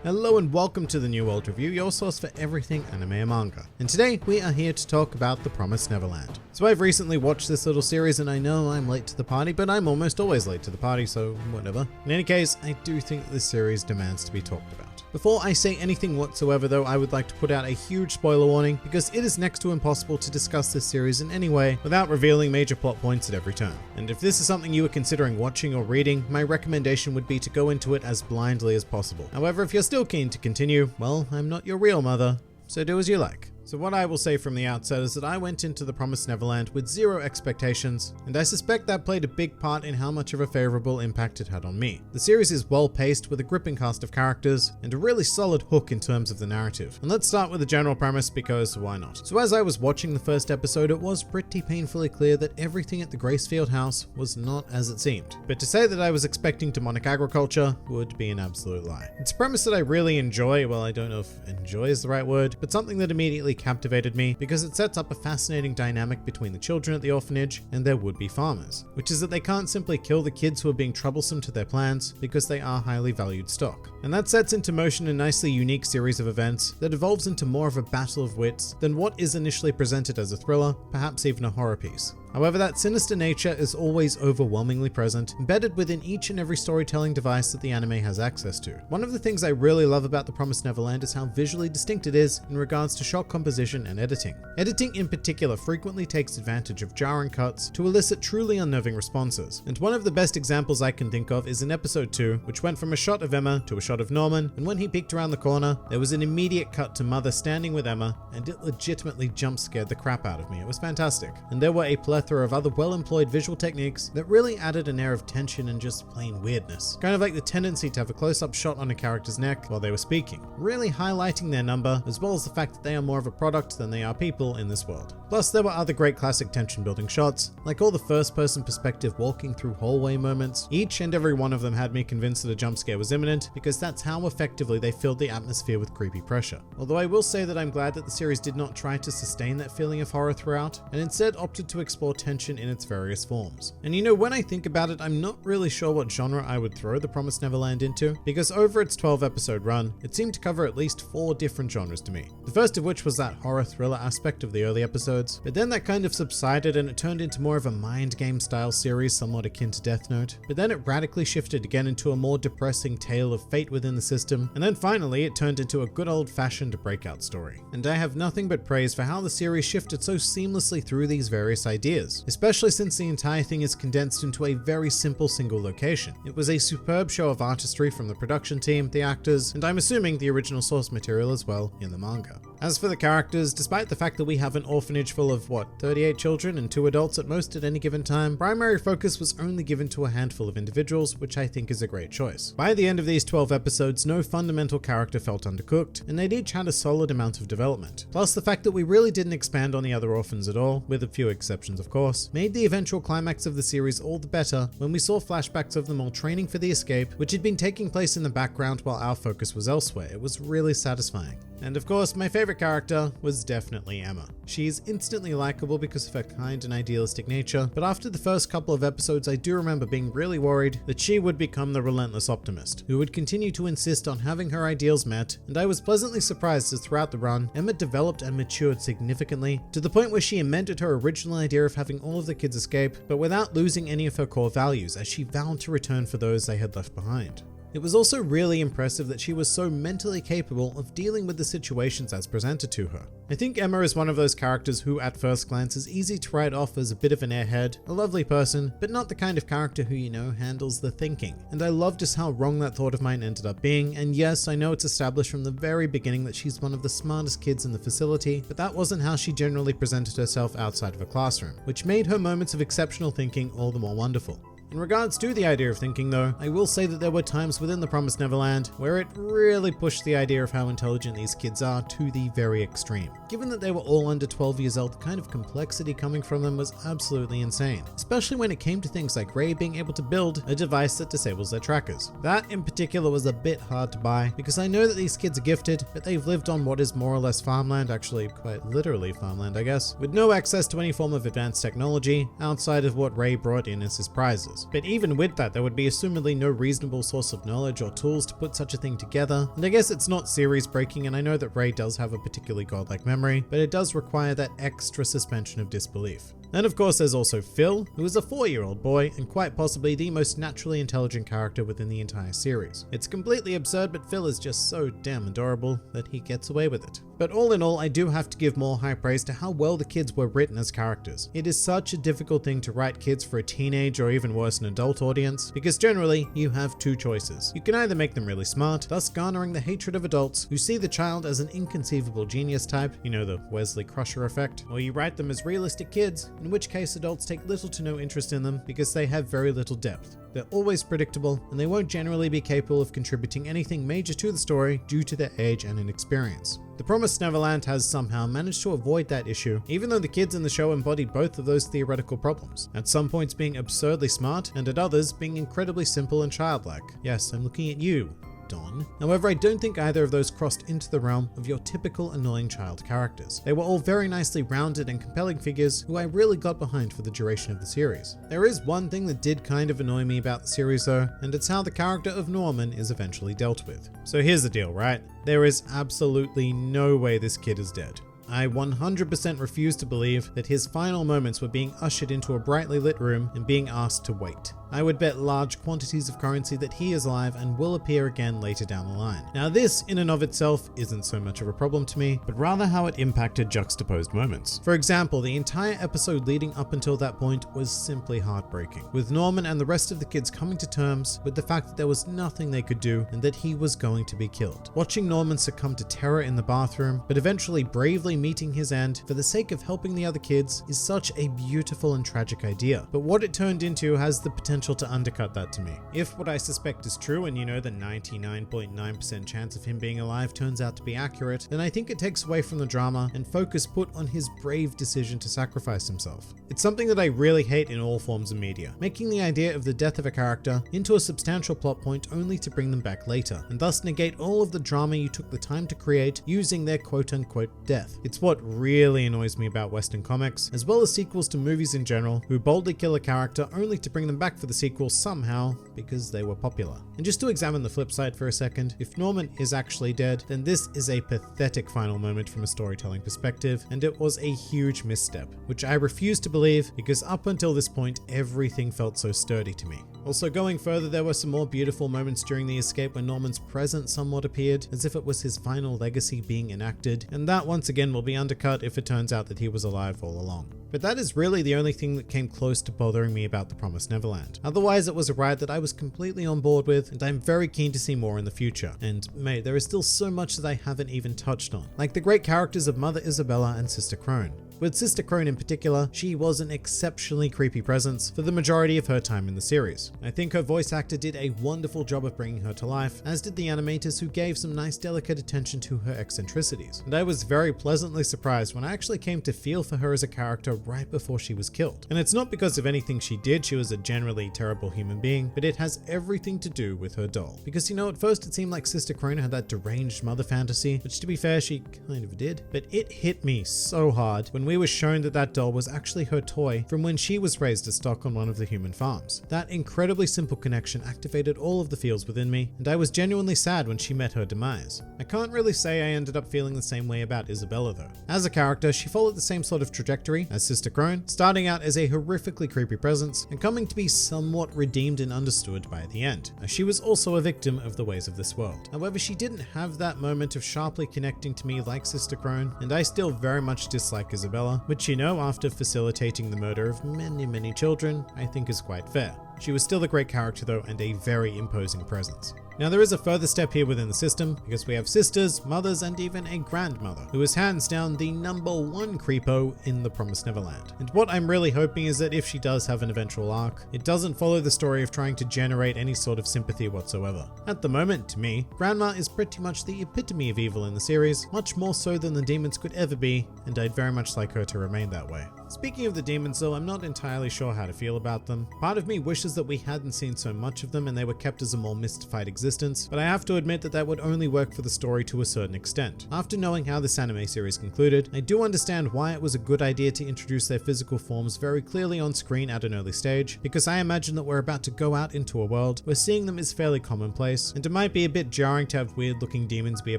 Hello and welcome to the New World Review, your source for everything anime and manga. And today we are here to talk about The Promised Neverland. So I've recently watched this little series and I know I'm late to the party, but I'm almost always late to the party, so whatever. In any case, I do think that this series demands to be talked about. Before I say anything whatsoever though, I would like to put out a huge spoiler warning because it is next to impossible to discuss this series in any way without revealing major plot points at every turn. And if this is something you are considering watching or reading, my recommendation would be to go into it as blindly as possible. However, if you're still keen to continue, well, I'm not your real mother, so do as you like. So what I will say from the outset is that I went into The Promised Neverland with zero expectations, and I suspect that played a big part in how much of a favorable impact it had on me. The series is well paced with a gripping cast of characters and a really solid hook in terms of the narrative. And let's start with the general premise because why not? So as I was watching the first episode, it was pretty painfully clear that everything at the Gracefield house was not as it seemed. But to say that I was expecting demonic agriculture would be an absolute lie. It's a premise that I really enjoy, well I don't know if enjoy is the right word, but something that immediately captivated me because it sets up a fascinating dynamic between the children at the orphanage and their would-be farmers, which is that they can't simply kill the kids who are being troublesome to their plans because they are highly valued stock. And that sets into motion a nicely unique series of events that evolves into more of a battle of wits than what is initially presented as a thriller, perhaps even a horror piece. However, that sinister nature is always overwhelmingly present, embedded within each and every storytelling device that the anime has access to. One of the things I really love about The Promised Neverland is how visually distinct it is in regards to shot composition and editing. Editing in particular frequently takes advantage of jarring cuts to elicit truly unnerving responses. And one of the best examples I can think of is in episode 2, which went from a shot of Emma to a shot of Norman, and when he peeked around the corner, there was an immediate cut to Mother standing with Emma, and it legitimately jump scared the crap out of me. It was fantastic. And there were a plethora of other well-employed visual techniques that really added an air of tension and just plain weirdness. Kind of like the tendency to have a close-up shot on a character's neck while they were speaking, really highlighting their number, as well as the fact that they are more of a product than they are people in this world. Plus, there were other great classic tension-building shots, like all the first-person perspective walking through hallway moments. Each and every one of them had me convinced that a jump scare was imminent, because that's how effectively they filled the atmosphere with creepy pressure. Although I will say that I'm glad that the series did not try to sustain that feeling of horror throughout, and instead opted to explore tension in its various forms. And you know, when I think about it, I'm not really sure what genre I would throw The Promised Neverland into, because over its 12-episode run, it seemed to cover at least 4 different genres to me. The first of which was that horror thriller aspect of the early episodes, but then that kind of subsided and it turned into more of a mind game style series somewhat akin to Death Note, but then it radically shifted again into a more depressing tale of fate within the system, and then finally it turned into a good old-fashioned breakout story. And I have nothing but praise for how the series shifted so seamlessly through these various ideas, especially since the entire thing is condensed into a very simple single location. It was a superb show of artistry from the production team, the actors, and I'm assuming the original source material as well in the manga. As for the characters, despite the fact that we have an orphanage full of 38 children and 2 adults at most at any given time, primary focus was only given to a handful of individuals, which I think is a great choice. By the end of these 12 episodes, no fundamental character felt undercooked, and they'd each had a solid amount of development. Plus, the fact that we really didn't expand on the other orphans at all, with a few exceptions of course, made the eventual climax of the series all the better when we saw flashbacks of them all training for the escape, which had been taking place in the background while our focus was elsewhere. It was really satisfying. And of course, my favorite character was definitely Emma. She is instantly likable because of her kind and idealistic nature, but after the first couple of episodes, I do remember being really worried that she would become the relentless optimist, who would continue to insist on having her ideals met, and I was pleasantly surprised as throughout the run, Emma developed and matured significantly, to the point where she amended her original idea of having all of the kids escape, but without losing any of her core values, as she vowed to return for those they had left behind. It was also really impressive that she was so mentally capable of dealing with the situations as presented to her. I think Emma is one of those characters who at first glance is easy to write off as a bit of an airhead, a lovely person, but not the kind of character who, you know, handles the thinking. And I love just how wrong that thought of mine ended up being, and yes, I know it's established from the very beginning that she's one of the smartest kids in the facility, but that wasn't how she generally presented herself outside of a classroom, which made her moments of exceptional thinking all the more wonderful. In regards to the idea of thinking though, I will say that there were times within The Promised Neverland where it really pushed the idea of how intelligent these kids are to the very extreme. Given that they were all under 12 years old, the kind of complexity coming from them was absolutely insane, especially when it came to things like Ray being able to build a device that disables their trackers. That in particular was a bit hard to buy, because I know that these kids are gifted, but they've lived on what is more or less farmland, actually quite literally farmland I guess, with no access to any form of advanced technology outside of what Ray brought in as his prizes. others. But even with that, there would be assumedly no reasonable source of knowledge or tools to put such a thing together. And I guess it's not series breaking, and I know that Rey does have a particularly godlike memory, but it does require that extra suspension of disbelief. And of course there's also Phil, who is a 4-year-old boy and quite possibly the most naturally intelligent character within the entire series. It's completely absurd, but Phil is just so damn adorable that he gets away with it. But all in all, I do have to give more high praise to how well the kids were written as characters. It is such a difficult thing to write kids for a teenage or even worse an adult audience, because generally you have two choices. You can either make them really smart, thus garnering the hatred of adults who see the child as an inconceivable genius type, you know, the Wesley Crusher effect, or you write them as realistic kids, in which case adults take little to no interest in them because they have very little depth. They're always predictable, and they won't generally be capable of contributing anything major to the story due to their age and inexperience. The Promised Neverland has somehow managed to avoid that issue, even though the kids in the show embody both of those theoretical problems, at some points being absurdly smart, and at others being incredibly simple and childlike. Yes, I'm looking at you, Don. However, I don't think either of those crossed into the realm of your typical annoying child characters. They were all very nicely rounded and compelling figures who I really got behind for the duration of the series. There is one thing that did kind of annoy me about the series though, and it's how the character of Norman is eventually dealt with. So here's the deal, right? There is absolutely no way this kid is dead. I 100% refuse to believe that his final moments were being ushered into a brightly lit room and being asked to wait. I would bet large quantities of currency that he is alive and will appear again later down the line. Now this, in and of itself, isn't so much of a problem to me, but rather how it impacted juxtaposed moments. For example, the entire episode leading up until that point was simply heartbreaking, with Norman and the rest of the kids coming to terms with the fact that there was nothing they could do and that he was going to be killed. Watching Norman succumb to terror in the bathroom, but eventually bravely meeting his end for the sake of helping the other kids is such a beautiful and tragic idea. But what it turned into has the potential to undercut that to me. If what I suspect is true, and you know the 99.9% chance of him being alive turns out to be accurate, then I think it takes away from the drama and focus put on his brave decision to sacrifice himself. It's something that I really hate in all forms of media, making the idea of the death of a character into a substantial plot point only to bring them back later, and thus negate all of the drama you took the time to create using their quote-unquote death. It's what really annoys me about Western comics, as well as sequels to movies in general, who boldly kill a character only to bring them back for the sequel somehow because they were popular. And just to examine the flip side for a second, if Norman is actually dead, then this is a pathetic final moment from a storytelling perspective, and it was a huge misstep, which I refuse to believe because up until this point, everything felt so sturdy to me. Also, going further, there were some more beautiful moments during the escape when Norman's presence somewhat appeared, as if it was his final legacy being enacted, and that once again will be undercut if it turns out that he was alive all along. But that is really the only thing that came close to bothering me about The Promised Neverland. Otherwise, it was a ride that I was completely on board with, and I'm very keen to see more in the future. And mate, there is still so much that I haven't even touched on, like the great characters of Mother Isabella and Sister Crone. With Sister Crone in particular, she was an exceptionally creepy presence for the majority of her time in the series. I think her voice actor did a wonderful job of bringing her to life, as did the animators who gave some nice delicate attention to her eccentricities. And I was very pleasantly surprised when I actually came to feel for her as a character right before she was killed. And it's not because of anything she did, she was a generally terrible human being, but it has everything to do with her doll. Because you know, at first it seemed like Sister Crone had that deranged mother fantasy, which to be fair, she kind of did, but it hit me so hard when we were shown that that doll was actually her toy from when she was raised as stock on one of the human farms. That incredibly simple connection activated all of the feels within me, and I was genuinely sad when she met her demise. I can't really say I ended up feeling the same way about Isabella though. As a character, she followed the same sort of trajectory as Sister Crone, starting out as a horrifically creepy presence and coming to be somewhat redeemed and understood by the end, as she was also a victim of the ways of this world. However, she didn't have that moment of sharply connecting to me like Sister Crone, and I still very much dislike Isabella, which you know, after facilitating the murder of many children, I think is quite fair. She was still a great character though, and a very imposing presence. Now there is a further step here within the system, because we have sisters, mothers, and even a grandmother, who is hands down the #1 creepo in The Promised Neverland. And what I'm really hoping is that if she does have an eventual arc, it doesn't follow the story of trying to generate any sort of sympathy whatsoever. At the moment, to me, Grandma is pretty much the epitome of evil in the series, much more so than the demons could ever be, and I'd very much like her to remain that way. Speaking of the demons though, I'm not entirely sure how to feel about them. Part of me wishes that we hadn't seen so much of them and they were kept as a more mystified existence, but I have to admit that that would only work for the story to a certain extent. After knowing how this anime series concluded, I do understand why it was a good idea to introduce their physical forms very clearly on screen at an early stage, because I imagine that we're about to go out into a world where seeing them is fairly commonplace, and it might be a bit jarring to have weird looking demons be a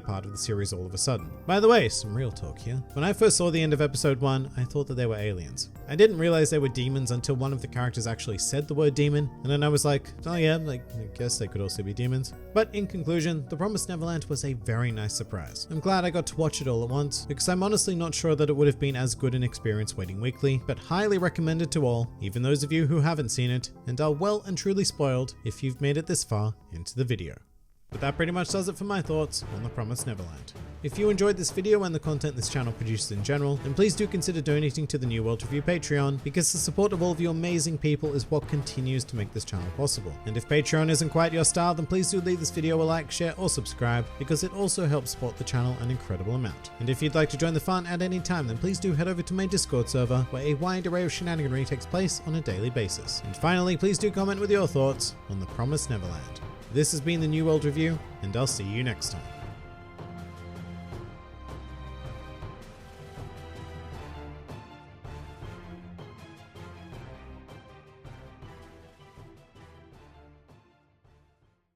part of the series all of a sudden. By the way, some real talk here. When I first saw the end of episode 1, I thought that they were aliens. I didn't realize they were demons until one of the characters actually said the word demon, and then I was like, oh yeah, I guess they could also be demons. But in conclusion, The Promised Neverland was a very nice surprise. I'm glad I got to watch it all at once, because I'm honestly not sure that it would have been as good an experience waiting weekly, but highly recommended to all, even those of you who haven't seen it, and are well and truly spoiled if you've made it this far into the video. But that pretty much does it for my thoughts on The Promised Neverland. If you enjoyed this video and the content this channel produces in general, then please do consider donating to the New World Review Patreon, because the support of all of you amazing people is what continues to make this channel possible. And if Patreon isn't quite your style, then please do leave this video a like, share, or subscribe, because it also helps support the channel an incredible amount. And if you'd like to join the fun at any time, then please do head over to my Discord server, where a wide array of shenaniganry takes place on a daily basis. And finally, please do comment with your thoughts on The Promised Neverland. This has been the New World Review, and I'll see you next time.